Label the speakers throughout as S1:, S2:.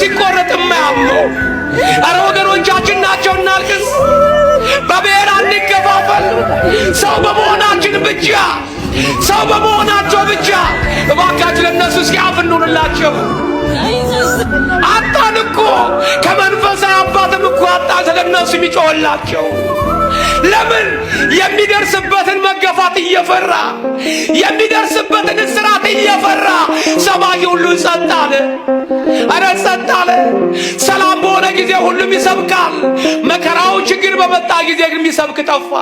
S1: ሲቆረጥ የማያምነው አረ ወገኖቻችን ናቸው። እናልቅስ፣ በብሔር አንከፋፈል። ሰው በመሆናችን ብቻ ሰው በመሆናቸው ብቻ እባካችሁ ለነሱ ሲያፍ እንሁንላቸው። አጣን እኮ ከመንፈሳዊ አባትም እኮ አጣን ስለነሱ የሚጮህላቸው። ለምን የሚደርስበትን መገፋት እየፈራ የሚደርስበትን እስራት እየፈራ ሰማይ ሁሉ ጸጥ አለ። አረ ጸጥ አለ። ሰላም በሆነ ጊዜ ሁሉም ይሰብካል። መከራው ችግር በመጣ ጊዜ ግን የሚሰብክ ጠፋ።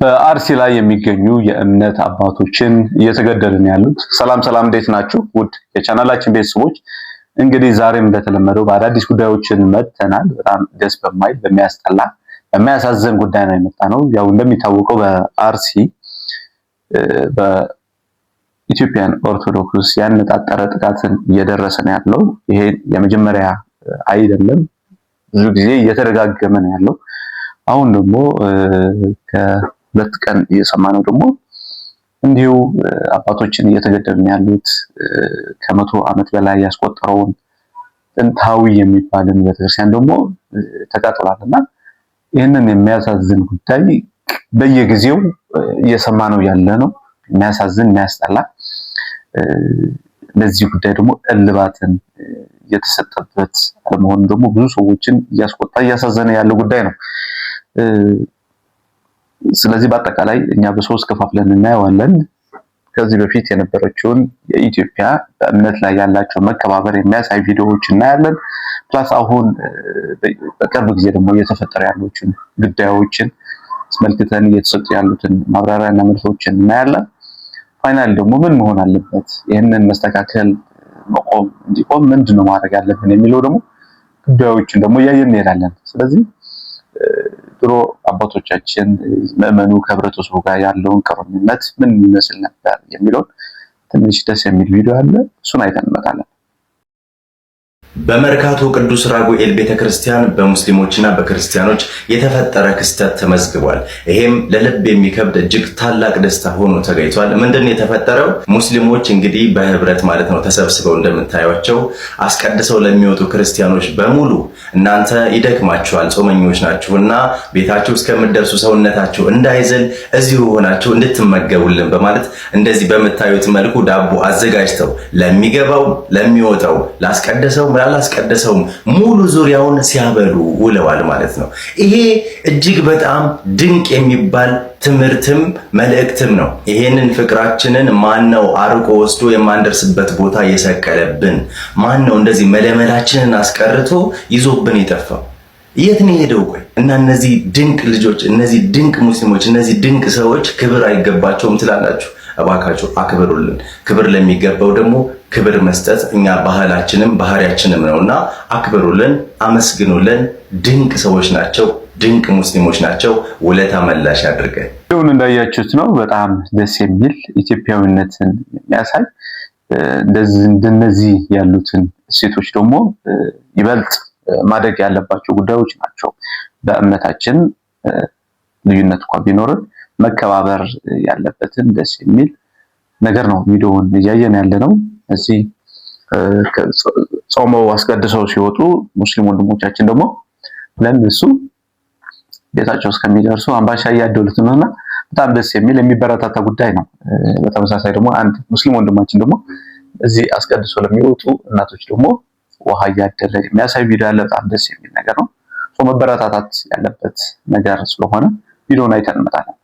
S2: በአርሲ ላይ የሚገኙ የእምነት አባቶችን እየተገደልን ያሉት። ሰላም እንዴት ናችሁ? ውድ የቻናላችን ቤተሰቦች እንግዲህ ዛሬም እንደተለመደው በአዳዲስ ጉዳዮችን መጥተናል። በጣም ደስ በማይል በሚያስጠላ በሚያሳዝን ጉዳይ ነው የመጣነው። ያው እንደሚታወቀው በአርሲ በኢትዮጵያን ኦርቶዶክስ ያነጣጠረ ጥቃትን እየደረሰ ነው ያለው። ይሄ የመጀመሪያ አይደለም፣ ብዙ ጊዜ እየተደጋገመ ነው ያለው። አሁን ደግሞ ከሁለት ቀን እየሰማነው ደግሞ እንዲሁ አባቶችን እየተገደሉ ያሉት ከመቶ ዓመት በላይ ያስቆጠረውን ጥንታዊ የሚባልን ቤተክርስቲያን ደግሞ ተቃጥሏልና ይህንን የሚያሳዝን ጉዳይ በየጊዜው እየሰማነው ያለ ነው። የሚያሳዝን የሚያስጠላ። ለዚህ ጉዳይ ደግሞ እልባትን እየተሰጠበት አለመሆኑ ደግሞ ብዙ ሰዎችን እያስቆጣ እያሳዘነ ያለ ጉዳይ ነው። ስለዚህ በአጠቃላይ እኛ በሶስት ከፋፍለን እናየዋለን። ከዚህ በፊት የነበረችውን የኢትዮጵያ በእምነት ላይ ያላቸው መከባበር የሚያሳይ ቪዲዮዎች እናያለን። ፕላስ አሁን በቅርብ ጊዜ ደግሞ እየተፈጠረ ያሉትን ጉዳዮችን አስመልክተን እየተሰጡ ያሉትን ማብራሪያና መልሶችን እናያለን። ፋይናል ደግሞ ምን መሆን አለበት፣ ይህንን መስተካከል መቆም እንዲቆም ምንድነው ማድረግ ያለብን የሚለው ደግሞ ጉዳዮችን ደግሞ እያየን እንሄዳለን። ስለዚህ ድሮ አባቶቻችን ምዕመኑ ከህብረተሰቡ ጋር ያለውን ቅርኝነት ምን ይመስል ነበር የሚለውን ትንሽ ደስ የሚል ቪዲዮ አለ። እሱን አይተን እንመጣለን።
S3: በመርካቶ ቅዱስ ራጉኤል ቤተክርስቲያን በሙስሊሞችና በክርስቲያኖች የተፈጠረ ክስተት ተመዝግቧል። ይሄም ለልብ የሚከብድ እጅግ ታላቅ ደስታ ሆኖ ተገኝቷል። ምንድነው የተፈጠረው? ሙስሊሞች እንግዲህ በህብረት ማለት ነው ተሰብስበው እንደምታዩቸው አስቀድሰው ለሚወጡ ክርስቲያኖች በሙሉ እናንተ ይደክማችኋል፣ ጾመኞች ናችሁና ቤታችሁ እስከምትደርሱ ሰውነታችሁ እንዳይዝል እዚሁ ሆናችሁ እንድትመገቡልን በማለት እንደዚህ በምታዩት መልኩ ዳቦ አዘጋጅተው ለሚገባው ለሚወጣው ላስቀደሰው ላላስቀደሰውም ሙሉ ዙሪያውን ሲያበሉ ውለዋል ማለት ነው። ይሄ እጅግ በጣም ድንቅ የሚባል ትምህርትም መልእክትም ነው። ይሄንን ፍቅራችንን ማነው አርቆ ወስዶ የማንደርስበት ቦታ የሰቀለብን? ማነው እንደዚህ መለመላችንን አስቀርቶ ይዞብን የጠፋው? የት ነው ሄደው? ቆይ እና እነዚህ ድንቅ ልጆች፣ እነዚህ ድንቅ ሙስሊሞች፣ እነዚህ ድንቅ ሰዎች ክብር አይገባቸውም ትላላችሁ? እባካችሁ አክብሩልን። ክብር ለሚገባው ደግሞ ክብር መስጠት እኛ ባህላችንም ባህሪያችንም ነውና አክብሩልን፣ አመስግኑልን። ድንቅ ሰዎች ናቸው፣ ድንቅ ሙስሊሞች ናቸው። ውለታ መላሽ አድርገን
S2: ሁሉን እንዳያችሁት ነው። በጣም ደስ የሚል ኢትዮጵያዊነትን የሚያሳይ እንደነዚህ ያሉትን እሴቶች ደግሞ ይበልጥ ማደግ ያለባቸው ጉዳዮች ናቸው። በእምነታችን ልዩነት እንኳን ቢኖርን መከባበር ያለበትን ደስ የሚል ነገር ነው ቪዲዮውን እያየን ያለነው። እዚህ ጾመው አስቀድሰው ሲወጡ ሙስሊም ወንድሞቻችን ደግሞ ለነሱ ቤታቸው እስከሚደርሱ አምባሻ እያደሉት ነውና በጣም ደስ የሚል የሚበረታታ ጉዳይ ነው። በተመሳሳይ ደግሞ አንድ ሙስሊም ወንድማችን ደግሞ እዚህ አስቀድሶ ለሚወጡ እናቶች ደግሞ ውሃ እያደለ የሚያሳይ ቪዲዮ ያለ በጣም ደስ የሚል ነገር ነው። መበረታታት ያለበት ነገር ስለሆነ ቪዲዮውን አይተን እንመጣለን።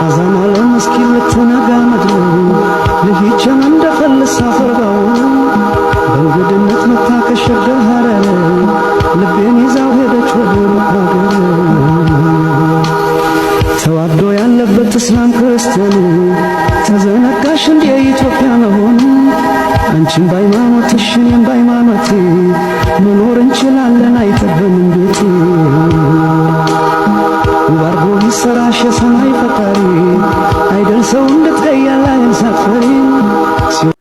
S4: አዛናለ መስኪን ተነጋ መድሩ ለሂቸም እንደፈልሳ ፈርባው በእንግድነት መታ ከሸገር ሀረር ልቤን ይዛው ሄደች ወደ ሀገር። ተዋዶ ያለበት እስላም ክርስቲያን ተዘነጋሽ እንደ ኢትዮጵያ መሆን። አንቺም በሃይማኖትሽ እኔም በሃይማኖቴ መኖር እንችላለን አይጠበንም ቤቴ። ወርጎ ይሰራሽ የሰማይ ፈጣሪ አይደርሰው እንድትቀያላ እንሳፈሪ።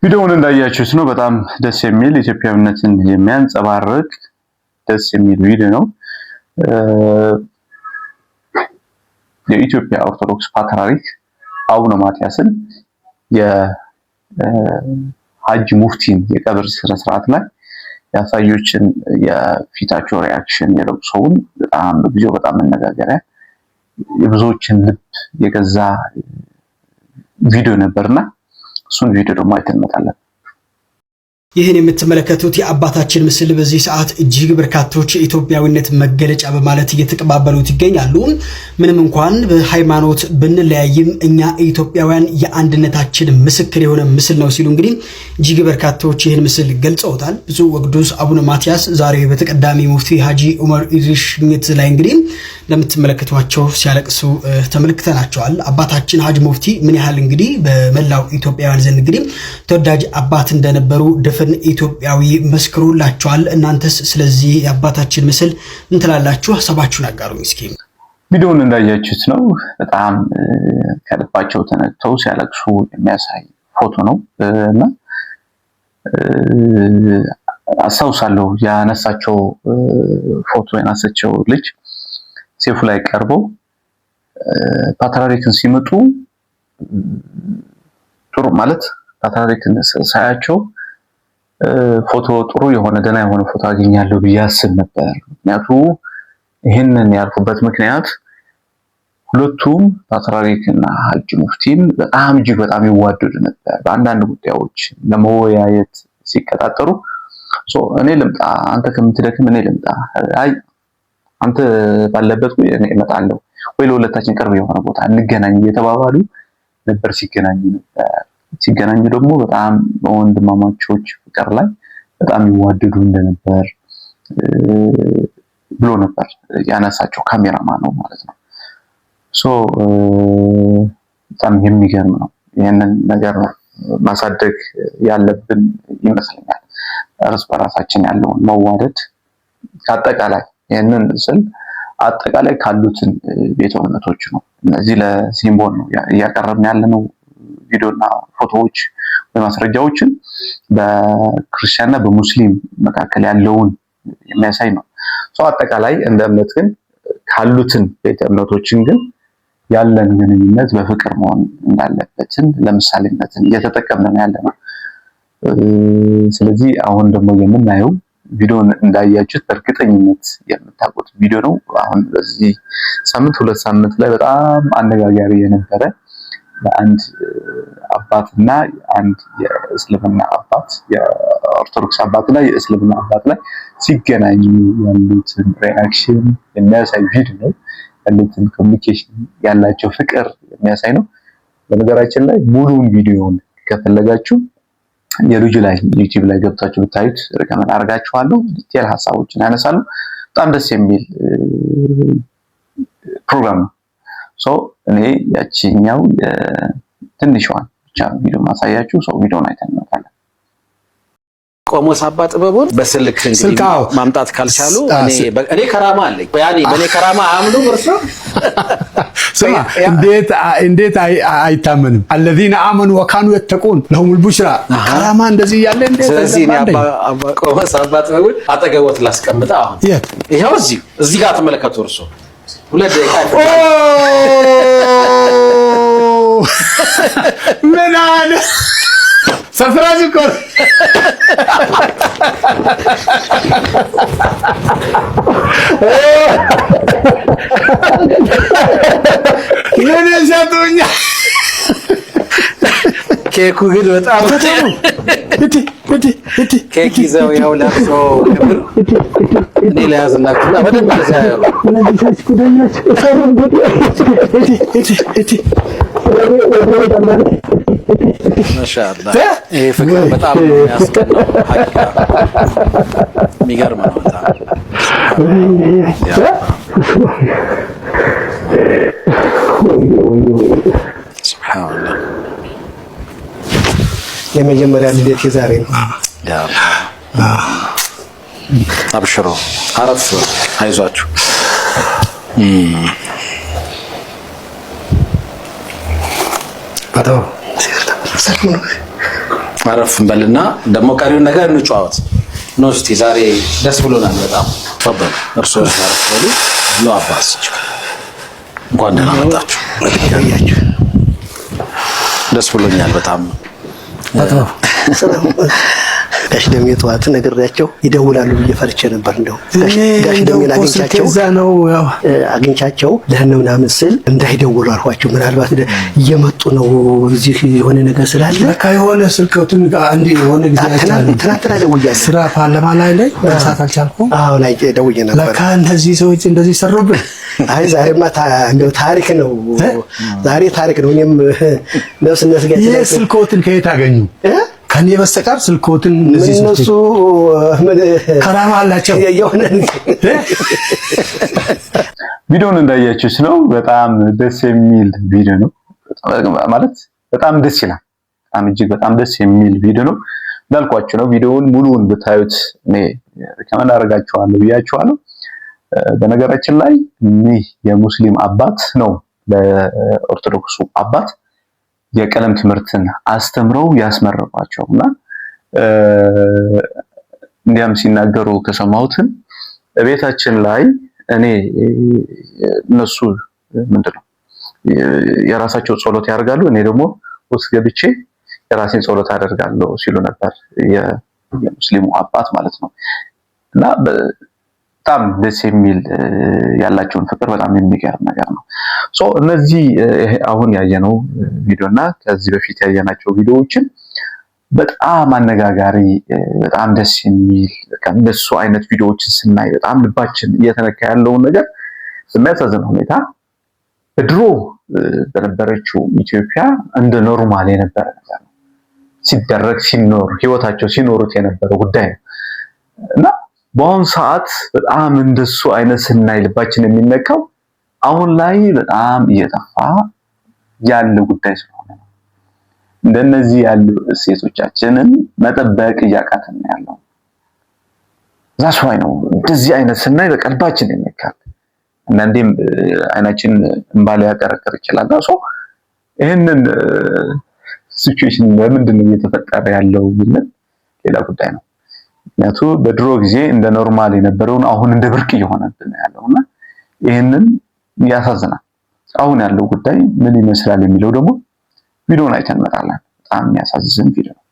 S2: ቪዲዮውን እንዳያችሁት ነው። በጣም ደስ የሚል ኢትዮጵያዊነትን የሚያንጸባርቅ ደስ የሚል ቪዲዮ ነው። የኢትዮጵያ ኦርቶዶክስ ፓትርያርክ አቡነ ማትያስን የሐጂ ሙፍቲን የቀብር ስነ ስርዓት ላይ ያሳዩችን የፊታቸው ሪአክሽን የለቅሶውን በጣም በጊዜው በጣም መነጋገሪያ የብዙዎችን ልብ የገዛ ቪዲዮ ነበርና እሱን ቪዲዮ ደግሞ አይተንመጣለን።
S5: ይህን የምትመለከቱት የአባታችን ምስል በዚህ ሰዓት እጅግ በርካቶች የኢትዮጵያዊነት መገለጫ በማለት እየተቀባበሉት ይገኛሉ። ምንም እንኳን በሃይማኖት ብንለያይም እኛ ኢትዮጵያውያን የአንድነታችን ምስክር የሆነ ምስል ነው ሲሉ እንግዲህ እጅግ በርካቶች ይህን ምስል ገልጸውታል። ብፁዕ ወቅዱስ አቡነ ማትያስ ዛሬ በተቀዳሚ ሙፍቲ ሐጂ ዑመር ኢድሪስ ሽኝት ላይ እንግዲህ እንደምትመለከቷቸው ሲያለቅሱ ተመልክተናቸዋል። አባታችን ሐጂ ሙፍቲ ምን ያህል እንግዲህ በመላው ኢትዮጵያውያን ዘንድ እንግዲህ ተወዳጅ አባት እንደነበሩ ደፈን ኢትዮጵያዊ መስክሩላቸዋል። እናንተስ ስለዚህ የአባታችን ምስል ምን ትላላችሁ? ሐሳባችሁን አጋሩኝ እስኪ።
S2: ቪዲዮውን እንዳያችሁት ነው። በጣም ከልባቸው ተነክተው ሲያለቅሱ የሚያሳይ ፎቶ ነው እና አስታውሳለሁ ያነሳቸው ፎቶ ያነሳቸው ልጅ ሴፉ ላይ ቀርበው ፓትርያርክን ሲመጡ ጥሩ ማለት ፓትርያርክን ሳያቸው ፎቶ ጥሩ የሆነ ደህና የሆነ ፎቶ አገኛለሁ ብዬ አስብ ነበር። ምክንያቱም ይሄንን ያልኩበት ምክንያት ሁለቱም ፓትርያርክና ሐጂ ሙፍቲን በጣም እጅግ በጣም ይዋደዱ ነበር። በአንዳንድ ጉዳዮች ለመወያየት ሲቀጣጠሩ እኔ ልምጣ አንተ ከምትደክም እኔ ልምጣ፣ አይ አንተ ባለበት ወይ እኔ እመጣለሁ፣ ወይ ለሁለታችን ቅርብ የሆነ ቦታ እንገናኝ እየተባባሉ ነበር ሲገናኙ ነበር። ሲገናኙ ደግሞ በጣም በወንድማማቾች ፍቅር ላይ በጣም ይዋደዱ እንደነበር ብሎ ነበር ያነሳቸው ካሜራማን ነው ማለት ነው። በጣም የሚገርም ነው። ይሄንን ነገር ማሳደግ ያለብን ይመስለኛል። እርስ በራሳችን ያለውን መዋደድ አጠቃላይ ይሄንን ስል አጠቃላይ ካሉትን ቤተ እምነቶች ነው። እነዚህ ለሲምቦል ነው ያቀረብን ያለነው ቪዲዮና ፎቶዎች በማስረጃዎችን በክርስቲያንና በሙስሊም መካከል ያለውን የሚያሳይ ነው። አጠቃላይ እንደ እምነት ግን ካሉትን ቤተ እምነቶችን ግን ያለን ግንኙነት በፍቅር መሆን እንዳለበትን ለምሳሌነትን እየተጠቀምን ያለነው። ስለዚህ አሁን ደግሞ የምናየው ቪዲዮን እንዳያችሁት በእርግጠኝነት የምታውቁት ቪዲዮ ነው። አሁን በዚህ ሳምንት ሁለት ሳምንት ላይ በጣም አነጋጋሪ የነበረ አንድ አባትና አንድ የእስልምና አባት የኦርቶዶክስ አባትና የእስልምና አባት ላይ ሲገናኙ ያሉትን ሪአክሽን የሚያሳይ ቪዲዮ ነው። ያሉትን ኮሚኒኬሽን ያላቸው ፍቅር የሚያሳይ ነው። በነገራችን ላይ ሙሉውን ቪዲዮውን ከፈለጋችሁ የልጁ ላይ ዩቲዩብ ላይ ገብታችሁ ብታዩት ሪከመንድ አድርጋችኋለሁ። ዲቴል ሐሳቦችን ያነሳሉ። በጣም ደስ የሚል ፕሮግራም ነው። እኔ ያቺኛው ትንሿን ብቻ ቪዲዮ ማሳያችሁ። ቪዲዮውን አይተን እንመጣለን።
S6: ቆሞስ አባ ጥበቡን በስልክ እንግዲህ ማምጣት ካልቻሉ እኔ ከራማ አለኝ። ያኔ በኔ ከራማ አምኑ እርሱ
S7: እንዴት አይታመንም? الذين آمنوا وكانوا يتقون لهم البشرى ከራማ እንደዚህ ያለ እንዴት?
S6: ስለዚህ አባ ቆሞስ አባ ጥበቡን አጠገቦት ላስቀምጣ። አሁን ይሄው እዚህ ጋር ተመለከቱ። እርሱ ሁለት ደቂቃ
S7: ምን አለ ሰፍራጅ እኮ ምን ያሳጡኛ
S6: ኬኩ ግን በጣም ኬክ ይዘው ያው ለብሶ ክብር እኔ ለያዝናችሁና በደንብ ለዛው ማሻአላህ ይሄ ፍቅር በጣም የሚያስቀናው ሀቂቃ የሚገርም ነው። ሱብሃንአላህ
S5: የመጀመሪያ ልደት የዛሬ ነው።
S6: አብሽሮ አረፍ አይዟችሁ። አረፍ እንበልና ደግሞ ቀሪውን ነገር እንጫወት ነው። እስቲ ዛሬ ደስ ብሎናል በጣም ተፈበሉ። እርሶ አረፍ በሉ ነው። አባስ እንኳን ደህና መጣችሁ። ደስ ብሎኛል በጣም
S8: ጋሽ ደሜ ጠዋት ነግሬያቸው ይደውላሉ ብዬ ፈርቼ ነበር። እንደው ጋሽ ደሜን አግኝቻቸው ለህነ ምናምን ስል እንዳይደውሉ አልኳቸው። ምናልባት እየመጡ ነው እዚህ የሆነ ነገር ስላለ
S7: ለካ የሆነ ስልክቱን አንዲ የሆነ ጊዜ
S8: ትናንትና ደውያለሁ።
S7: ስራ ፓርላማ ላይ መስራት አልቻልኩም።
S8: አሁን ላይ ደውዬ ነበር።
S7: ለካ እነዚህ ሰዎች እንደዚህ ሰሩብን።
S8: አይ ዛሬማ እንደው ታሪክ ነው። ዛሬ ታሪክ ነው። እኔም ነፍስነት ጋር
S7: ስልክቱን ከየት አገኙ? ከኔ በስተቀር ስልኮትን
S8: እነሱ
S7: ከራማ አላቸው።
S2: ቪዲዮውን እንዳያችሁት ነው። በጣም ደስ የሚል ቪዲዮ ነው። ማለት በጣም ደስ ይላል። በጣም እጅግ በጣም ደስ የሚል ቪዲዮ ነው። እንዳልኳችሁ ነው። ቪዲዮውን ሙሉውን ብታዩት እኔ ከመን አደርጋችኋለሁ ብያችኋለሁ። በነገራችን ላይ ይህ የሙስሊም አባት ነው ለኦርቶዶክሱ አባት የቀለም ትምህርትን አስተምረው ያስመረቋቸውና እንዲያም ሲናገሩ ከሰማሁትን ቤታችን ላይ እኔ እነሱ ምንድነው የራሳቸው ጸሎት ያደርጋሉ፣ እኔ ደግሞ ውስጥ ገብቼ የራሴን ጸሎት አደርጋለሁ ሲሉ ነበር የሙስሊሙ አባት ማለት ነው። እና በጣም ደስ የሚል ያላቸውን ፍቅር በጣም የሚገርም ነገር ነው። እነዚህ አሁን ያየነው ቪዲዮና ከዚህ በፊት ያየናቸው ቪዲዮዎችን በጣም አነጋጋሪ በጣም ደስ የሚል ከነሱ አይነት ቪዲዮዎችን ስናይ በጣም ልባችን እየተነካ ያለውን ነገር በሚያሳዝን ሁኔታ ድሮ በነበረችው ኢትዮጵያ እንደ ኖርማል የነበረ ነገር ነው ሲደረግ ሲኖር ህይወታቸው ሲኖሩት የነበረው ጉዳይ ነው እና በአሁኑ ሰዓት በጣም እንደሱ አይነት ስናይ ልባችን የሚነካው አሁን ላይ በጣም እየጠፋ ያለ ጉዳይ ስለሆነ ነው። እንደነዚህ ያሉ እሴቶቻችንን መጠበቅ እያቃተን ያለው ዛስ ዋይ ነው። እንደዚህ አይነት ስናይ በቀልባችን ይነካል። አንዳንዴም አይናችን እንባል ያቀረቀር ይችላል። ይሄንን ሲቹዌሽን ለምንድን ነው እየተፈጠረ ያለው ብለን ሌላ ጉዳይ ነው። ምክንያቱም በድሮ ጊዜ እንደ ኖርማል የነበረውን አሁን እንደ ብርቅ እየሆነብን ያለውና ይሄንን ያሳዝናል። አሁን ያለው ጉዳይ ምን ይመስላል የሚለው ደግሞ ቪዲዮውን አይተን እንመጣለን። በጣም የሚያሳዝን ቪዲዮ ነው።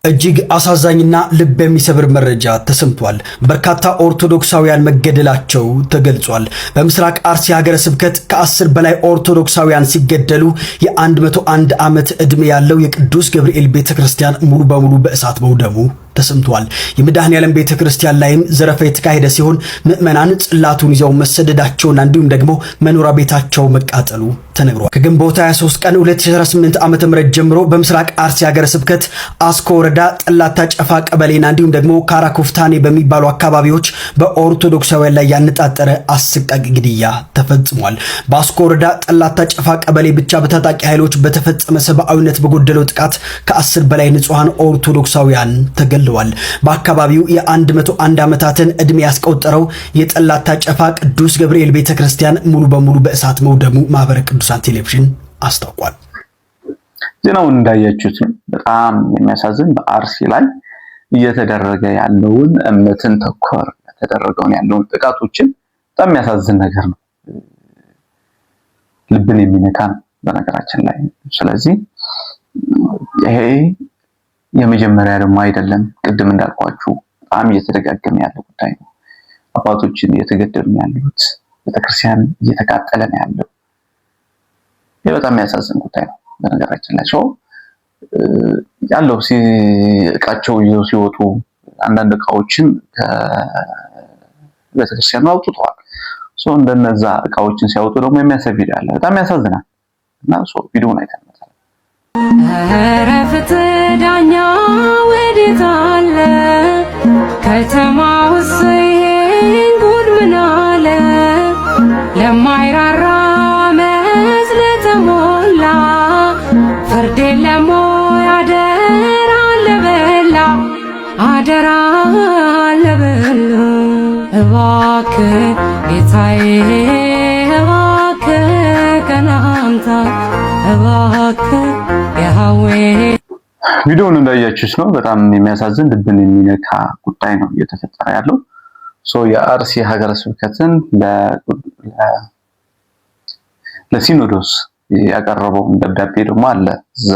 S5: እጅግ አሳዛኝና ልብ የሚሰብር መረጃ ተሰምቷል። በርካታ ኦርቶዶክሳውያን መገደላቸው ተገልጿል። በምስራቅ አርሲ ሀገረ ስብከት ከ10 በላይ ኦርቶዶክሳውያን ሲገደሉ የ101 ዓመት ዕድሜ ያለው የቅዱስ ገብርኤል ቤተክርስቲያን ሙሉ በሙሉ በእሳት መውደሙ ተሰምቷል። የመድኃኔዓለም ቤተክርስቲያን ላይም ዘረፋ የተካሄደ ሲሆን ምዕመናን ጽላቱን ይዘው መሰደዳቸውና እንዲሁም ደግሞ መኖሪያ ቤታቸው መቃጠሉ ተነግሯል። ከግንቦት 23 ቀን 2018 ዓ.ም ጀምሮ በምስራቅ አርሲ ሀገረ ስብከት አስኮ ወረዳ ጠላታ ጨፋ ቀበሌና እንዲሁም ደግሞ ካራኮፍታኔ በሚባሉ አካባቢዎች በኦርቶዶክሳውያን ላይ ያነጣጠረ አሰቃቂ ግድያ ተፈጽሟል። በአስኮ ወረዳ ጠላታ ጨፋ ቀበሌ ብቻ በታጣቂ ኃይሎች በተፈጸመ ሰብአዊነት በጎደለው ጥቃት ከ10 በላይ ንጹሃን ኦርቶዶክሳውያን ተገድለዋል። በአካባቢው የ101 ዓመታትን ዕድሜ ያስቆጠረው የጠላታ ጨፋ ቅዱስ ገብርኤል ቤተክርስቲያን ሙሉ በሙሉ በእሳት መውደሙ ማህበረ ቅዱሳን ቴሌቪዥን አስታውቋል።
S2: ዜናውን እንዳያችሁት በጣም የሚያሳዝን በአርሲ ላይ እየተደረገ ያለውን እምነትን ተኮር የተደረገውን ያለውን ጥቃቶችን በጣም የሚያሳዝን ነገር ነው። ልብን የሚነካ ነው በነገራችን ላይ። ስለዚህ ይሄ የመጀመሪያ ደግሞ አይደለም። ቅድም እንዳልኳችሁ በጣም እየተደጋገመ ያለ ጉዳይ ነው። አባቶችን እየተገደሉ ያሉት፣ ቤተክርስቲያን እየተቃጠለ ነው ያለው። ይሄ በጣም የሚያሳዝን ጉዳይ ነው በነገራችን ላይ። ያለው እቃቸው ይዘው ሲወጡ አንዳንድ እቃዎችን ከቤተክርስቲያኑ አውጥተዋል። እንደነዛ እቃዎችን ሲያወጡ ደግሞ የሚያሳይ ቪዲዮ አለ። በጣም ያሳዝናል እና ቪዲዮውን አይተን
S9: ኧረ ፍትህ ዳኛ ወዴት አለ? ከተማ ውስጥ ይሄን ጉድ ምን አለ? ለማይራራ አመፅ ለተሞላ ፍርድ የለም ወይ? አደራ ለበላ አደራ ለበላ እባክህ ጌታዬ እባክህ ቀናምታ እባክህ
S2: ቪዲዮውን እንዳያችሁት ነው። በጣም የሚያሳዝን ልብን የሚነካ ጉዳይ ነው እየተፈጠረ ያለው። የአርሲ ሀገረ ስብከትን ለሲኖዶስ ያቀረበው ደብዳቤ ደግሞ አለ። እዛ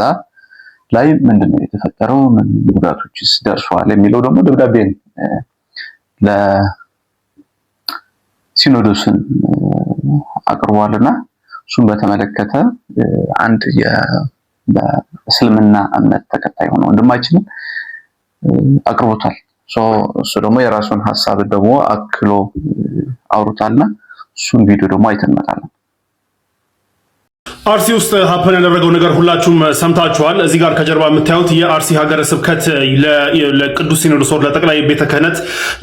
S2: ላይ ምንድነው የተፈጠረው፣ ምን ጉዳቶችስ ደርሷል የሚለው ደግሞ ደብዳቤ ለሲኖዶስን አቅርቧልና እሱን በተመለከተ አንድ በእስልምና እምነት ተከታይ ሆኖ ወንድማችን አቅርቦታል። እሱ ደግሞ የራሱን ሐሳብ ደግሞ አክሎ አውርቷልና እሱን ቪዲዮ ደግሞ አይተን እንመጣለን።
S10: አርሲ ውስጥ ሀፐን ያደረገው ነገር ሁላችሁም ሰምታችኋል። እዚህ ጋር ከጀርባ የምታዩት የአርሲ ሀገረ ስብከት ለቅዱስ ሲኖዶስ ለጠቅላይ ቤተ ክህነት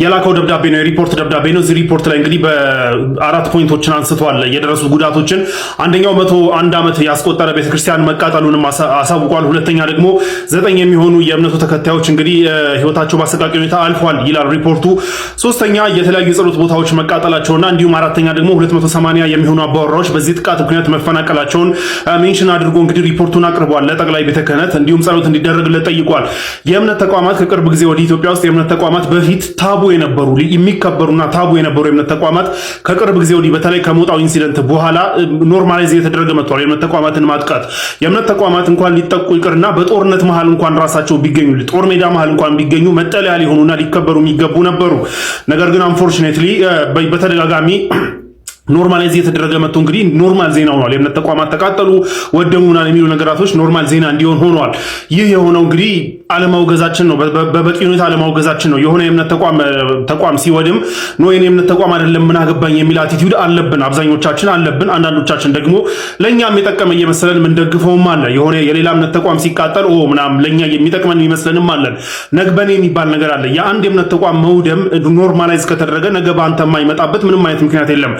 S10: የላከው ደብዳቤ ነው፣ የሪፖርት ደብዳቤ ነው። እዚህ ሪፖርት ላይ እንግዲህ በ4 ፖይንቶችን አንስቷል የደረሱ ጉዳቶችን። አንደኛው 101 ዓመት ያስቆጠረ ቤተክርስቲያን መቃጠሉንም አሳውቋል። ሁለተኛ ደግሞ 9 የሚሆኑ የእምነቱ ተከታዮች እንግዲህ ህይወታቸው በአሰቃቂ ሁኔታ አልፏል ይላል ሪፖርቱ። ሶስተኛ የተለያዩ የጸሎት ቦታዎች መቃጠላቸውና እንዲሁም አራተኛ ደግሞ 280 የሚሆኑ አባወራዎች በዚህ ጥቃት ምክንያት መፈናቀላቸውን ሜንሽን አድርጎ እንግዲህ ሪፖርቱን አቅርቧል ለጠቅላይ ቤተ ክህነት። እንዲሁም ጸሎት እንዲደረግለት ጠይቋል። የእምነት ተቋማት ከቅርብ ጊዜ ወደ ኢትዮጵያ ውስጥ የእምነት ተቋማት በፊት ታቡ የነበሩ የሚከበሩና ታቡ የነበሩ የእምነት ተቋማት ከቅርብ ጊዜ ወዲህ በተለይ ከሞጣው ኢንሲደንት በኋላ ኖርማላይዝ እየተደረገ መጥቷል። የእምነት ተቋማትን ማጥቃት የእምነት ተቋማት እንኳን ሊጠቁ ይቅርና በጦርነት መሃል እንኳን ራሳቸው ቢገኙ ጦር ሜዳ መሃል እንኳን ቢገኙ መጠለያ ሊሆኑና ሊከበሩ የሚገቡ ነበሩ። ነገር ግን አንፎርቹኔትሊ በተደጋጋሚ ኖርማላይዝ እየተደረገ መጥቶ እንግዲህ ኖርማል ዜና ሆኗል። የእምነት ተቋማት ተቃጠሉ፣ ወደሙና የሚሉ ነገራቶች ኖርማል ዜና እንዲሆን ሆኗል። ይህ የሆነው እንግዲህ አለማውገዛችን ነው፣ በበቂ ሁኔታ አለማውገዛችን ነው። የሆነ የእምነት ተቋም ሲወድም ነው የኔ የእምነት ተቋም አይደለም ምን አገባኝ የሚል አቲቲዩድ አለብን፣ አብዛኞቻችን አለብን። አንዳንዶቻችን ደግሞ ለኛም የጠቀመ እየመሰለን ምንደግፈውም አለ። የሆነ የሌላ እምነት ተቋም ሲቃጠል ምናምን ለኛ የሚጠቅመን ይመስለንም አለን። ነግበኔ የሚባል ነገር አለ። የአንድ የእምነት ተቋም መውደም ኖርማላይዝ ከተደረገ ነገ በአንተ የማይመጣበት ምንም አይነት ምክንያት የለም።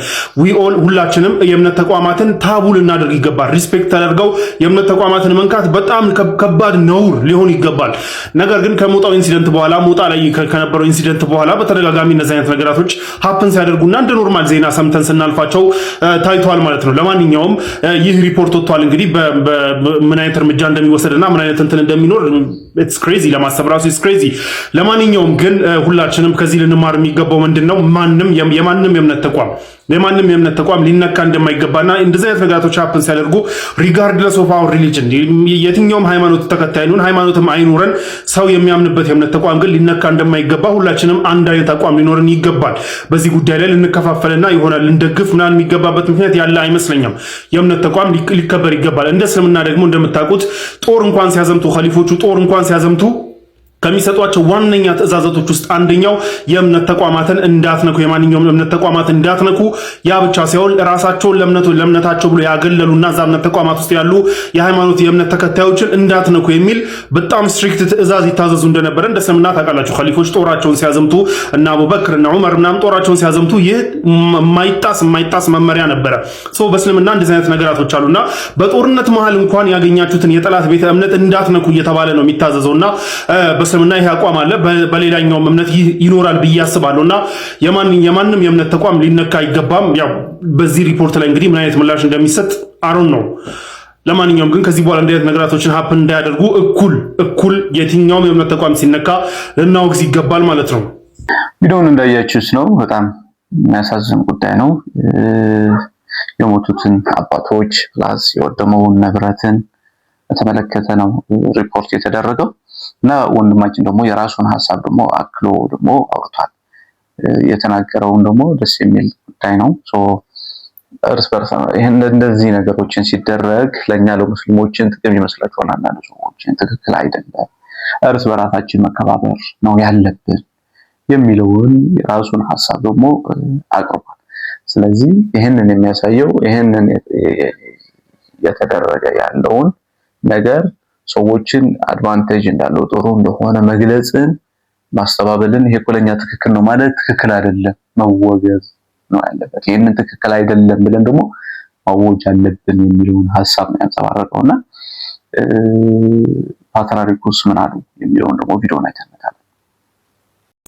S10: ሁላችንም የእምነት ተቋማትን ታቡ ልናደርግ ይገባል። ሪስፔክት ተደርገው የእምነት ተቋማትን መንካት በጣም ከባድ ነውር ሊሆን ይገባል። ነገር ግን ከሞጣው ኢንሲደንት በኋላ ሞጣ ላይ ከነበረው ኢንሲደንት በኋላ በተደጋጋሚ እነዚህ አይነት ነገራቶች ሀፕን ሲያደርጉና እንደ ኖርማል ዜና ሰምተን ስናልፋቸው ታይቷል ማለት ነው። ለማንኛውም ይህ ሪፖርት ወጥቷል። እንግዲህ ምን አይነት እርምጃ እንደሚወሰድና ምን አይነት እንትን እንደሚኖር ኢትስ ክሬዚ፣ ለማሰብ ራሱ ኢትስ ክሬዚ። ለማንኛውም ግን ሁላችንም ከዚህ ልንማር የሚገባው ምንድነው የማንም የእምነት ተቋም ሊነካ እንደማይገባና እንደዚህ አይነት ነገራቶች ሀፕን ሲያደርጉ ሪጋርድለስ ኦፍ አወር ሪሊጅን የትኛውም ሃይማኖት ተከታይ ነን ሃይማኖትም አይኖረን ሰው የሚያምንበት የእምነት ተቋም ግን ሊነካ እንደማይገባ ሁላችንም አንድ አይነት አቋም ሊኖርን ይገባል። በዚህ ጉዳይ ላይ ልንከፋፈልና ይሆናል ልንደግፍ ምናምን የሚገባበት ምክንያት ያለ አይመስለኝም። የእምነት ተቋም ሊከበር ይገባል። እንደ እስልምና ደግሞ እንደምታውቁት ጦር እንኳን ሲያዘምቱ ኸሊፎቹ ጦር እንኳን ሲያዘምቱ ከሚሰጧቸው ዋነኛ ትእዛዛቶች ውስጥ አንደኛው የእምነት ተቋማትን እንዳትነኩ፣ የማንኛውም እምነት ተቋማት እንዳትነኩ፣ ያ ብቻ ሳይሆን ራሳቸውን ለእምነታቸው ብሎ ያገለሉና እዛ እምነት ተቋማት ውስጥ ያሉ የሃይማኖት የእምነት ተከታዮችን እንዳትነኩ የሚል በጣም ስትሪክት ትእዛዝ ይታዘዙ እንደነበረ እንደ እስልምና ታውቃላችሁ። ኸሊፎች ጦራቸውን ሲያዘምቱ እና አቡበክር እና ዑመር ምናምን ጦራቸውን ሲያዘምቱ ይህ የማይጣስ መመሪያ ነበረ። በእስልምና እንደዚህ አይነት ነገራቶች አሉና በጦርነት መሃል እንኳን ያገኛችሁትን የጠላት ቤተ እምነት እንዳትነኩ እየተባለ ነው የሚታዘዘውና በእስልምና ይህ አቋም አለ። በሌላኛውም እምነት ይኖራል ብዬ አስባለሁና የማንም የእምነት ተቋም ሊነካ አይገባም። ያው በዚህ ሪፖርት ላይ እንግዲህ ምን አይነት ምላሽ እንደሚሰጥ አሮን ነው። ለማንኛውም ግን ከዚህ በኋላ እንደዚህ ነገራቶችን ሀፕን እንዳያደርጉ እኩል የትኛውም የእምነት ተቋም ሲነካ ልናወግዝ ይገባል ማለት ነው።
S2: ቪዲዮውን እንዳያችሁት ነው። በጣም የሚያሳዝን ጉዳይ ነው። የሞቱትን አባቶች ፕላስ የወደመውን ንብረትን በተመለከተ ነው ሪፖርት የተደረገው እና ወንድማችን ደግሞ የራሱን ሐሳብ ደግሞ አክሎ ደግሞ አውርቷል። የተናገረውን ደግሞ ደስ የሚል ጉዳይ ነው። እርስ በርስ እንደዚህ ነገሮችን ሲደረግ ለኛ ለሙስሊሞችን ጥቅም ይመስላችኋል አንዳንድ ሰዎችን፣ ትክክል አይደለም። እርስ በራሳችን መከባበር ነው ያለብን የሚለውን የራሱን ሐሳብ ደግሞ አቅርቧል። ስለዚህ ይሄንን የሚያሳየው ይሄንን የተደረገ ያለውን ነገር ሰዎችን አድቫንቴጅ እንዳለው ጥሩ እንደሆነ መግለጽን ማስተባበልን ይሄ ኮለኛ ትክክል ነው ማለት ትክክል አይደለም፣ መወገዝ ነው ያለበት። ይሄንን ትክክል አይደለም ብለን ደግሞ ማወጅ አለብን የሚለውን ሐሳብ ነው ያንጸባረቀውና ፓትርያርኩስ ምን አሉ የሚለውን ደግሞ ቪዲዮን አይተናል።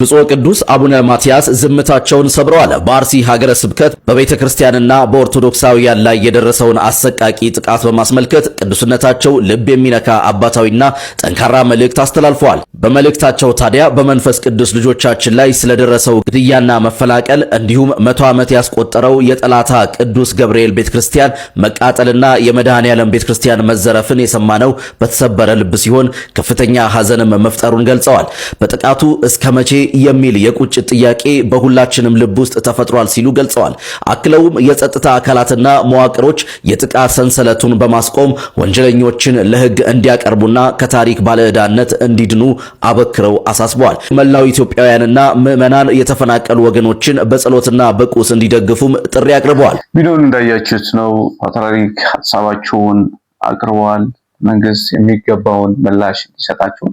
S11: ብፁዕ ቅዱስ አቡነ ማትያስ ዝምታቸውን ሰብረዋል። በአርሲ ሀገረ ስብከት በቤተ ክርስቲያንና በኦርቶዶክሳውያን ላይ የደረሰውን አሰቃቂ ጥቃት በማስመልከት ቅዱስነታቸው ልብ የሚነካ አባታዊና ጠንካራ መልእክት አስተላልፈዋል። በመልእክታቸው ታዲያ በመንፈስ ቅዱስ ልጆቻችን ላይ ስለደረሰው ግድያና መፈላቀል እንዲሁም 100 ዓመት ያስቆጠረው የጠላታ ቅዱስ ገብርኤል ቤተክርስቲያን መቃጠልና የመድኃኔ ዓለም ቤተክርስቲያን መዘረፍን የሰማነው በተሰበረ ልብ ሲሆን ከፍተኛ ሐዘንም መፍጠሩን ገልጸዋል። በጥቃቱ እስከ መቼ የሚል የቁጭት ጥያቄ በሁላችንም ልብ ውስጥ ተፈጥሯል ሲሉ ገልጸዋል። አክለውም የጸጥታ አካላትና መዋቅሮች የጥቃት ሰንሰለቱን በማስቆም ወንጀለኞችን ለሕግ እንዲያቀርቡና ከታሪክ ባለዕዳነት እንዲድኑ አበክረው አሳስበዋል። መላው ኢትዮጵያውያንና ምዕመናን የተፈናቀሉ ወገኖችን በጸሎትና በቁስ እንዲደግፉም ጥሪ አቅርበዋል።
S2: ቪዲዮውን እንዳያችሁት ነው። ፓትርያርክ ሐሳባቸውን አቅርበዋል። መንግስት የሚገባውን ምላሽ እንዲሰጣቸው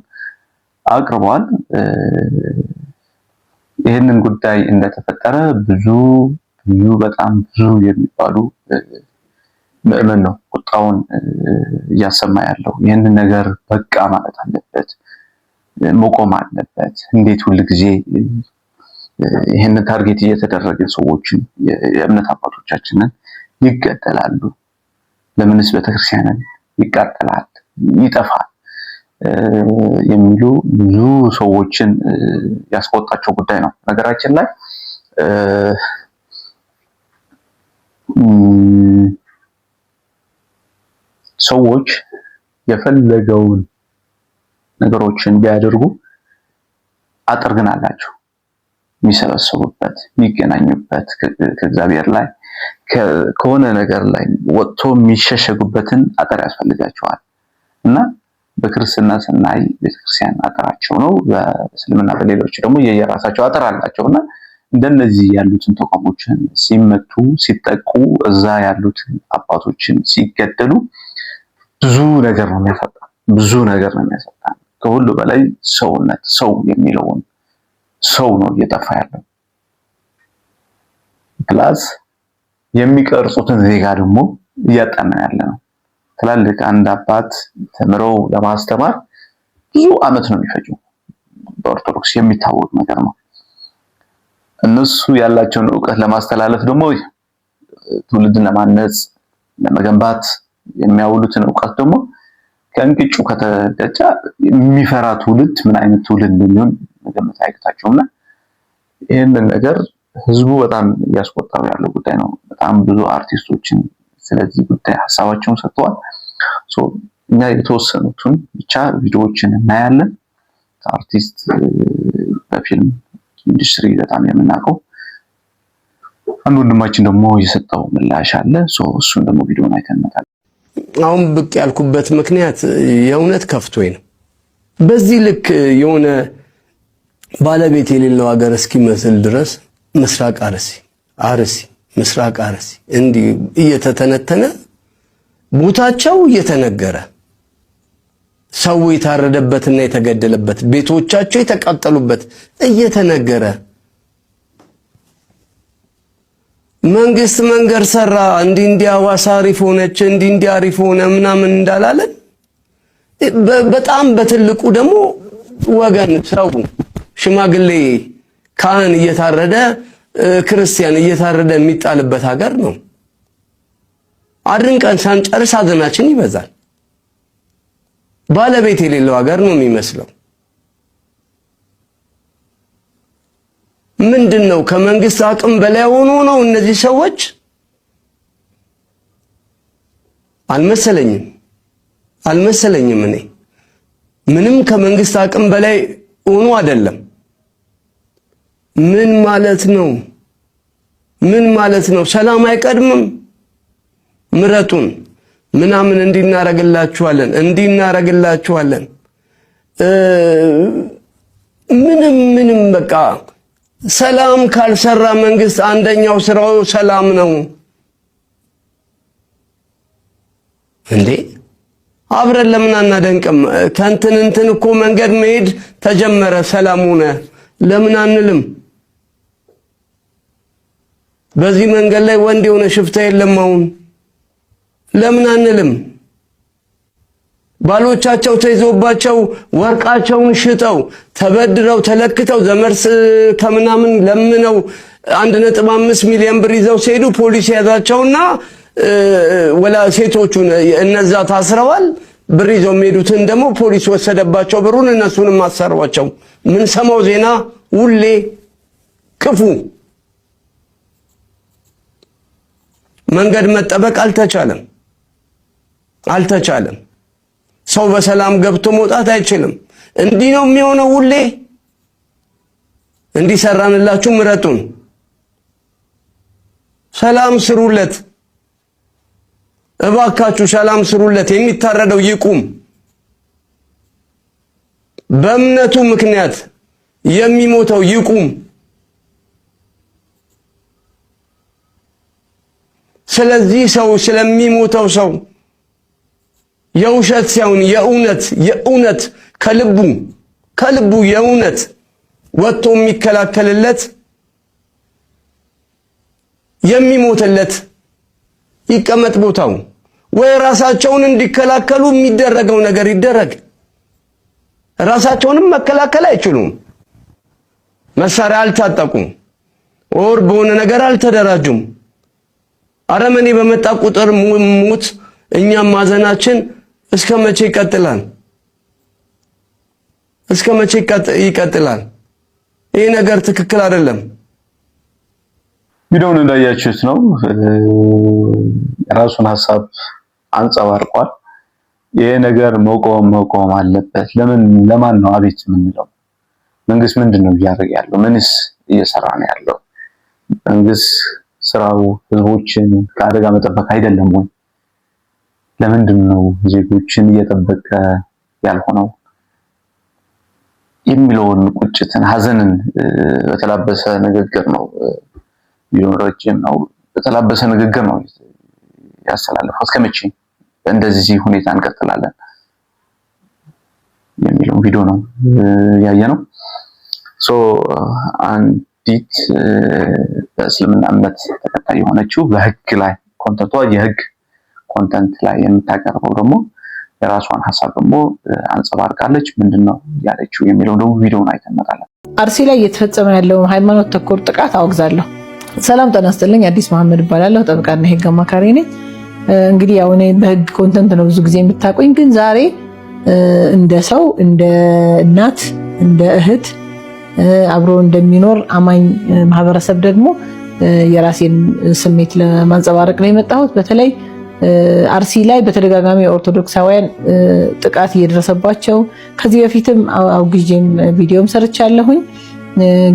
S2: አቅርበዋል። ይህንን ጉዳይ እንደተፈጠረ በጣም ብዙ የሚባሉ ምዕመን ነው ቁጣውን እያሰማ ያለው። ይህንን ነገር በቃ ማለት አለበት፣ መቆም አለበት። እንዴት ሁል ጊዜ ይህንን ታርጌት እየተደረገ ሰዎችን የእምነት አባቶቻችንን ይገደላሉ? ለምንስ ቤተክርስቲያንን ይቃጠላል፣ ይጠፋል የሚሉ ብዙ ሰዎችን ያስቆጣቸው ጉዳይ ነው። ነገራችን ላይ ሰዎች የፈለገውን ነገሮችን ቢያደርጉ አጥር ግን አላቸው፣ የሚሰበሰቡበት፣ የሚገናኙበት፣ ከእግዚአብሔር ላይ ከሆነ ነገር ላይ ወጥቶ የሚሸሸጉበትን አጥር ያስፈልጋቸዋል እና በክርስትና ስናይ ቤተክርስቲያን አጥራቸው ነው። በእስልምና በሌሎች ደግሞ የየራሳቸው አጥር አላቸውና እንደነዚህ ያሉትን ተቋሞችን ሲመቱ ሲጠቁ እዛ ያሉትን አባቶችን ሲገደሉ ብዙ ነገር ነው የሚያሳጣን። ከሁሉ በላይ ሰውነት፣ ሰው የሚለውን ሰው ነው እየጠፋ ያለው። ፕላስ የሚቀርጹትን ዜጋ ደግሞ እያጣና ያለ ነው። ትላልቅ አንድ አባት ተምረው ለማስተማር ብዙ ዓመት ነው የሚፈጀው። በኦርቶዶክስ የሚታወቅ ነገር ነው። እነሱ ያላቸውን ዕውቀት ለማስተላለፍ ደግሞ ትውልድን ለማነጽ ለመገንባት የሚያውሉትን ዕውቀት ደግሞ ከእንቅጩ ከተገጨ የሚፈራ ትውልድ ምን አይነት ትውልድ እንደሚሆን መገመት አያቅታቸውምና ይህንን ነገር ህዝቡ በጣም እያስቆጣው ያለው ጉዳይ ነው። በጣም ብዙ አርቲስቶችን ስለዚህ ጉዳይ ሐሳባቸውን ሰጥተዋል። እኛ የተወሰኑትን ብቻ ቪዲዮዎችን እናያለን። አርቲስት በፊልም ኢንዱስትሪ በጣም የምናውቀው አንድ ወንድማችን ደግሞ የሰጠው ምላሽ አለ። እሱን ደግሞ ቪዲዮን አይተን እንመጣለን።
S8: አሁን ብቅ ያልኩበት ምክንያት የእውነት ከፍቶኝ ነው። በዚህ ልክ የሆነ ባለቤት የሌለው ሀገር እስኪመስል ድረስ ምስራቅ አርሲ ምስራቅ አርሲ እንዲህ እየተተነተነ ቦታቸው እየተነገረ ሰው የታረደበትና የተገደለበት ቤቶቻቸው የተቃጠሉበት እየተነገረ መንግስት መንገድ ሰራ እንዲህ ሐዋሳ አሪፍ ሆነች እንዲህ አሪፍ ሆነ ምናምን እንዳላለን በጣም በትልቁ ደግሞ ወገን ሰው ሽማግሌ ካህን እየታረደ ክርስቲያን እየታረደ የሚጣልበት ሀገር ነው። አድንቀን ሳንጨርስ ሐዘናችን ይበዛል። ባለቤት የሌለው ሀገር ነው የሚመስለው። ምንድነው ከመንግስት አቅም በላይ ሆኖ ነው እነዚህ ሰዎች? አልመሰለኝም። እኔ ምንም ከመንግስት አቅም በላይ ሆኖ አይደለም። ምን ማለት ነው? ሰላም አይቀድምም? ምረጡን ምናምን እንዲናረግላችኋለን ምንም በቃ ሰላም ካልሰራ መንግስት አንደኛው ስራው ሰላም ነው እንዴ? አብረን ለምን አናደንቅም? ከእንትን እኮ መንገድ መሄድ ተጀመረ፣ ሰላም ሆነ፣ ለምን አንልም? በዚህ መንገድ ላይ ወንድ የሆነ ሽፍታ የለም አሁን፣ ለምን አንልም?
S12: ባሎቻቸው ተይዞባቸው ወርቃቸውን ሽጠው ተበድረው ተለክተው ዘመርስ ከምናምን ለምነው 1.5 ሚሊዮን ብር ይዘው ሲሄዱ ፖሊስ ያዛቸውና ወላ ሴቶቹን እነዛ ታስረዋል። ብር ይዘው የሚሄዱትን ደግሞ ፖሊስ ወሰደባቸው ብሩን፣ እነሱንም አሰሯቸው። ምን ሰማው ዜና ሁሌ ክፉ። መንገድ መጠበቅ አልተቻለም። ሰው በሰላም ገብቶ መውጣት አይችልም። እንዲህ ነው የሚሆነው ሁሌ። እንዲሰራንላችሁ ምረጡን፣ ሰላም ስሩለት እባካችሁ፣ ሰላም ስሩለት። የሚታረደው ይቁም። በእምነቱ ምክንያት የሚሞተው ይቁም። ስለዚህ ሰው ስለሚሞተው ሰው የውሸት ሳይሆን የእውነት ከልቡ የእውነት ወጥቶ የሚከላከልለት የሚሞትለት ይቀመጥ ቦታው። ወይ ራሳቸውን እንዲከላከሉ የሚደረገው ነገር ይደረግ። ራሳቸውንም መከላከል አይችሉም። መሳሪያ አልታጠቁም፣ ወር በሆነ ነገር አልተደራጁም። አረመኔ በመጣ ቁጥር ሙት እኛም ማዘናችን እስከ መቼ ይቀጥላል? እስከ መቼ ይቀጥላል? ይሄ ነገር ትክክል አይደለም።
S2: ቪዲዮውን እንዳያችሁት ነው። ራሱን ሐሳብ አንጸባርቋል። ይሄ ነገር መቆም አለበት። ለማን ነው አቤት የምንለው? መንግስት ምንድነው እያደረገ ያለው? ምንስ እየሰራ ነው ያለው? መንግስት ስራው ህዝቦችን ከአደጋ መጠበቅ አይደለም ወይ? ለምንድነው ዜጎችን እየጠበቀ ያልሆነው የሚለውን ቁጭትን፣ ሐዘንን በተላበሰ ንግግር ነው ቢኖርም ነው በተላበሰ ንግግር ነው ያስተላለፈው። እስከመቼ እንደዚህ ሁኔታ እንቀጥላለን የሚለው ቪዲዮ ነው ያየነው። አንዲት በእስልምና እምነት ተከታይ የሆነችው በህግ ላይ የህግ ኮንተንት ላይ የምታቀርበው ደግሞ የራሷን ሐሳብ ደግሞ አንጸባርቃለች። ምንድነው ያለችው የሚለው ደግሞ ቪዲዮውን አይተን እንመጣለን።
S13: አርሲ ላይ እየተፈጸመ ያለው ሃይማኖት ተኮር ጥቃት አወግዛለሁ። ሰላም ጤና ይስጥልኝ። አዲስ መሐመድ እባላለሁ። ጠበቃና የህግ አማካሪ ነኝ። እንግዲህ ያው እኔ በህግ ኮንተንት ነው ብዙ ጊዜ የምታቆኝ፣ ግን ዛሬ እንደ ሰው፣ እንደ እናት፣ እንደ እህት አብሮ እንደሚኖር አማኝ ማህበረሰብ ደግሞ የራሴን ስሜት ለማንጸባረቅ ነው የመጣሁት። በተለይ አርሲ ላይ በተደጋጋሚ ኦርቶዶክሳውያን ጥቃት እየደረሰባቸው ከዚህ በፊትም አውግዤም ቪዲዮም ሰርቻለሁኝ።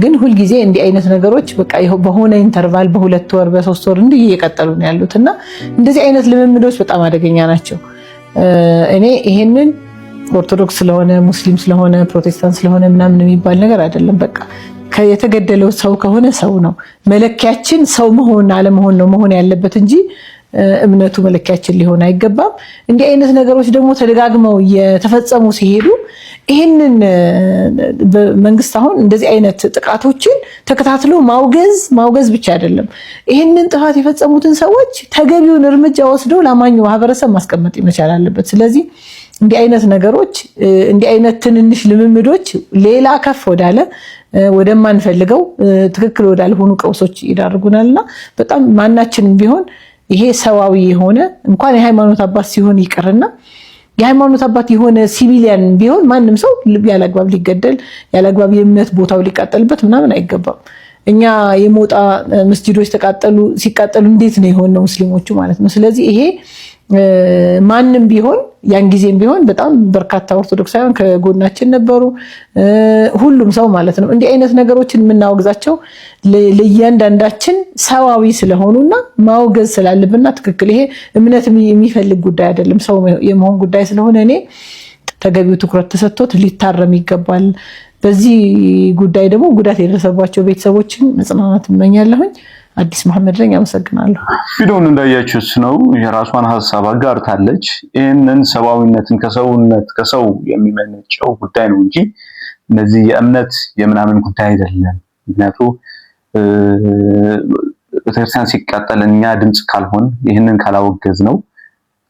S13: ግን ሁል ጊዜ እንዲህ አይነት ነገሮች በቃ በሆነ ኢንተርቫል በ2 ወር በ3 ወር እንዲህ እየቀጠሉ ነው ያሉትና እንደዚህ አይነት ልምምዶች በጣም አደገኛ ናቸው። እኔ ይሄንን ኦርቶዶክስ ስለሆነ ሙስሊም ስለሆነ ፕሮቴስታንት ስለሆነ ምናምን የሚባል ነገር አይደለም። በቃ የተገደለው ሰው ከሆነ ሰው ነው መለኪያችን። ሰው መሆን አለመሆን ነው መሆን ያለበት እንጂ እምነቱ መለኪያችን ሊሆን አይገባም። እንዲህ አይነት ነገሮች ደግሞ ተደጋግመው የተፈጸሙ ሲሄዱ ይሄንን መንግስት አሁን እንደዚህ አይነት ጥቃቶችን ተከታትሎ ማውገዝ ብቻ አይደለም፣ ይሄንን ጥፋት የፈጸሙትን ሰዎች ተገቢውን እርምጃ ወስዶ ለአማኙ ማህበረሰብ ማስቀመጥ ይመቻል አለበት። ስለዚህ እንዲህ አይነት ነገሮች፣ እንዲህ አይነት ትንንሽ ልምምዶች ሌላ ከፍ ወዳለ ወደማንፈልገው ትክክል ወዳልሆኑ ቀውሶች ይዳርጉናልና በጣም ማናችንም ቢሆን ይሄ ሰዋዊ የሆነ እንኳን የሃይማኖት አባት ሲሆን ይቅርና የሃይማኖት አባት የሆነ ሲቪሊያን ቢሆን ማንም ሰው ያለአግባብ ሊገደል ያለአግባብ የእምነት ቦታው ሊቃጠልበት ምናምን አይገባም። እኛ የሞጣ መስጂዶች ሲቃጠሉ እንዴት ነው የሆነው ሙስሊሞቹ ማለት ነው። ስለዚህ ይሄ ማንም ቢሆን ያን ጊዜም ቢሆን በጣም በርካታ ኦርቶዶክሳውያን ከጎናችን ነበሩ፣ ሁሉም ሰው ማለት ነው። እንዲህ አይነት ነገሮችን የምናወግዛቸው ለእያንዳንዳችን ሰዋዊ ስለሆኑና ማውገዝ ስላለብንና ትክክል ይሄ እምነት የሚፈልግ ጉዳይ አይደለም፣ ሰው የመሆን ጉዳይ ስለሆነ እኔ ተገቢው ትኩረት ተሰጥቶት ሊታረም ይገባል። በዚህ ጉዳይ ደግሞ ጉዳት የደረሰባቸው ቤተሰቦችን መጽናናት እመኛለሁኝ። አዲስ መሐመድ ነኝ። አመሰግናለሁ።
S2: ቪዲዮውን እንዳያችሁት ነው የራሷን ሐሳብ አጋርታለች። ይህንን ሰብአዊነትን ከሰው የሚመነጨው ጉዳይ ነው እንጂ እነዚህ የእምነት የምናምን ጉዳይ አይደለም። ምክንያቱም ቤተክርስቲያን ሲቃጠል እኛ ድምጽ ካልሆን ይህንን ካላወገዝ ነው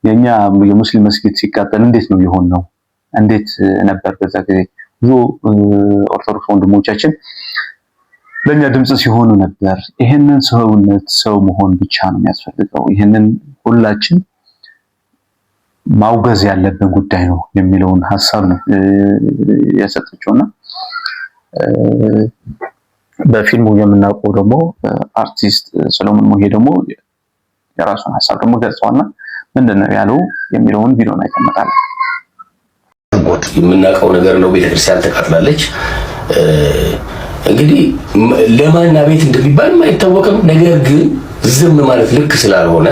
S2: የኛ የሙስሊም መስጊድ ሲቃጠል እንዴት ነው የሆነው? እንዴት ነበር በዛ ጊዜ? ብዙ ኦርቶዶክስ ወንድሞቻችን ለኛ ድምጽ ሲሆኑ ነበር። ይሄንን ሰውነት ሰው መሆን ብቻ ነው የሚያስፈልገው። ይሄንን ሁላችን ማውገዝ ያለብን ጉዳይ ነው የሚለውን ሐሳብ ነው ያሰጠችውና በፊልሙ የምናውቀው ደግሞ አርቲስት ሰሎሞን ሙሄ ደግሞ የራሱን ሐሳብ ደግሞ ገልጸዋልና ምንድነው ያለው የሚለውን ቪዲዮ ላይ ተመጣጣለ
S14: የምናውቀው ነገር ነው። ቤተክርስቲያን ተቃጥላለች። እንግዲህ ለማንና ቤት እንደሚባል አይታወቅም። ነገር ግን ዝም ማለት ልክ ስላልሆነ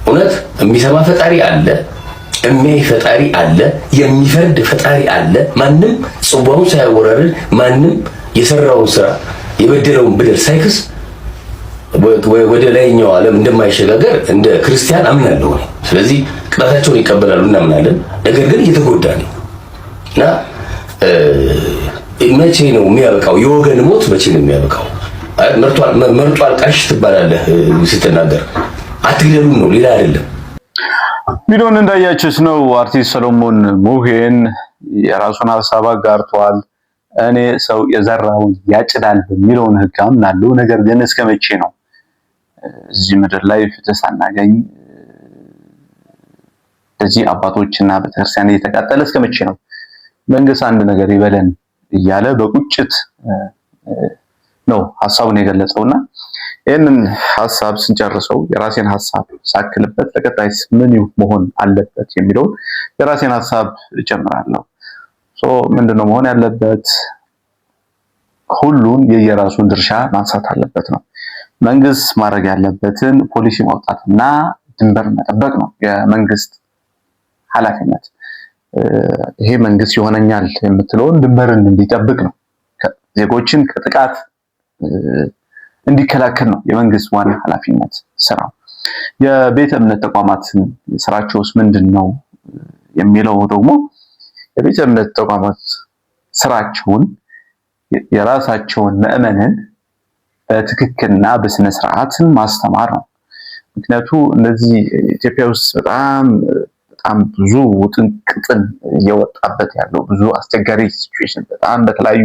S14: እውነት የሚሰማ ፈጣሪ አለ፣ የሚያይ ፈጣሪ አለ፣ የሚፈርድ ፈጣሪ አለ። ማንም ጽዋውን ሳያወራርድ ማንም የሰራውን ስራ የበደለውን በደል ሳይክስ ወደ ላይኛው ዓለም እንደማይሸጋገር እንደ ክርስቲያን አምናለሁ። ስለዚህ ቅጣታቸውን ይቀበላሉ እናምናለን። ነገር ግን እየተጎዳ ነው እና መቼ ነው የሚያበቃው? የወገን ሞት መቼ ነው የሚያበቃው? መርጦ አልቃሽ ትባላለህ ስትናገር። አትግደሉን ነው ሌላ አይደለም።
S2: ቪዲዮውን እንዳያችሁት ነው አርቲስት ሰሎሞን ሙሄን የራሱን ሐሳብ አጋርቷል። እኔ ሰው የዘራውን ያጭዳል በሚለውን ሕግ አምናለሁ። ነገር ግን እስከ መቼ ነው እዚህ ምድር ላይ ፍትህ ሳናገኝ እዚህ አባቶችና ቤተክርስቲያን እየተቃጠለ እስከ መቼ ነው? መንግስት አንድ ነገር ይበለን እያለ በቁጭት ነው ሐሳቡን የገለጸውና ይህንን ሐሳብ ስንጨርሰው የራሴን ሐሳብ ሳክልበት ለቀጣይስ ምን መሆን አለበት የሚለውን የራሴን ሐሳብ እጨምራለሁ። ምንድነው መሆን ያለበት? ሁሉም የየራሱን ድርሻ ማንሳት አለበት ነው። መንግስት ማድረግ ያለበትን ፖሊሲ ማውጣትና ድንበር መጠበቅ ነው የመንግስት ኃላፊነት። ይሄ መንግስት ይሆነኛል የምትለውን ድንበርን እንዲጠብቅ ነው። ዜጎችን ከጥቃት እንዲከላከል ነው የመንግስት ዋና ኃላፊነት ስራው። የቤተ እምነት ተቋማትን ስራቸውስ ምንድነው የሚለው ደግሞ የቤተ እምነት ተቋማት ስራቸውን የራሳቸውን ምዕመናን በትክክልና በስነ ስርዓትን ማስተማር ነው። ምክንያቱም እነዚህ ኢትዮጵያ ውስጥ በጣም ብዙ ውጥንቅጥን እየወጣበት ያለው ብዙ አስቸጋሪ ሲቹዌሽን በጣም በተለያዩ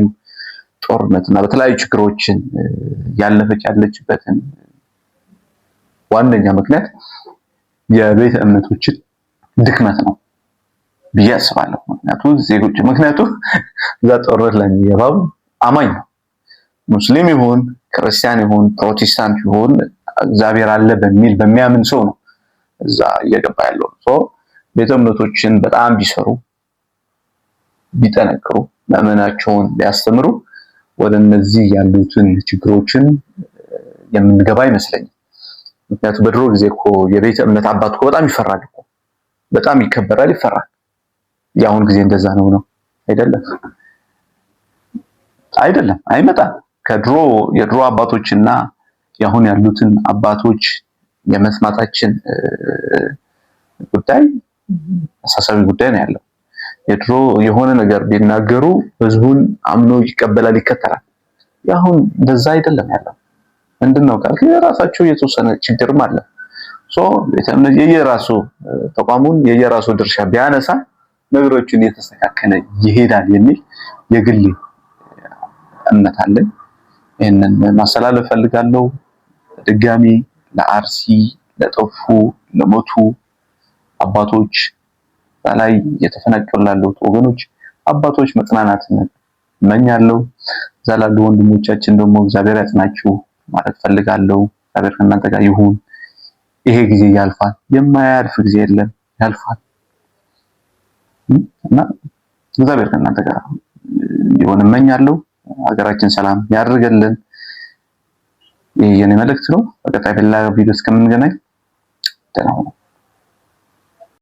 S2: ጦርነትና በተለያዩ ችግሮችን ያለፈች ያለችበትን ዋነኛ ምክንያት የቤተ እምነቶችን ድክመት ነው ብዬ አስባለሁ። ምክንያቱም እዛ ጦርነት ላይ የሚገባው አማኝ ነው። ሙስሊም ይሁን ክርስቲያን ይሁን ፕሮቴስታንት ይሁን እግዚአብሔር አለ በሚያምን ሰው ነው እዛ እየገባ ያለው። ቤተ እምነቶችን በጣም ቢሰሩ ቢጠነክሩ ምዕመናቸውን ቢያስተምሩ ወደ እነዚህ ያሉትን ችግሮችን የምንገባ ይመስለኛል። ምክንያቱም በድሮ ጊዜ እኮ የቤተ እምነት አባት እኮ በጣም ይፈራል እኮ፣ በጣም ይከበራል፣ ይፈራል። የአሁን ጊዜ እንደዛ ነው አይደለም፣ አይመጣም። የድሮ አባቶችና የአሁን ያሉትን አባቶች የመስማታችን ጉዳይ አሳሳቢ ጉዳይ ነው ያለው። የድሮ የሆነ ነገር ቢናገሩ ህዝቡን አምኖ ይቀበላል፣ ይከተላል። ያሁን እንደዛ አይደለም ያለው። ምንድነው ካልክ የራሳቸው የተወሰነ ችግርም አለ። ቤተ እምነት የየራሱ ተቋሙን የየራሱ ድርሻ ቢያነሳ ነገሮችን እየተስተካከለ ይሄዳል የሚል የግል እምነት አለኝ። ይሄንን ማስተላለፍ ፈልጋለሁ። ድጋሚ ለአርሲ ለጠፉ ለሞቱ አባቶች ላይ የተፈናቀሉ ላሉት ወገኖች አባቶች መጽናናትን እመኛለሁ። እዛ ላሉ ወንድሞቻችን ደግሞ እግዚአብሔር ያጽናችሁ ማለት ፈልጋለሁ። እግዚአብሔር ከእናንተ ጋር ይሁን። ይሄ ጊዜ ያልፋል፣ የማያልፍ ጊዜ የለም፣ ያልፋል እና እግዚአብሔር ከእናንተ ጋር ይሁን እመኛለሁ። ሀገራችን ሰላም ያድርግልን። ይሄ የኔ መልእክት ነው። በቀጣይ በሌላ ቪዲዮ እስከምንገናኝ ደህና ሁኑ።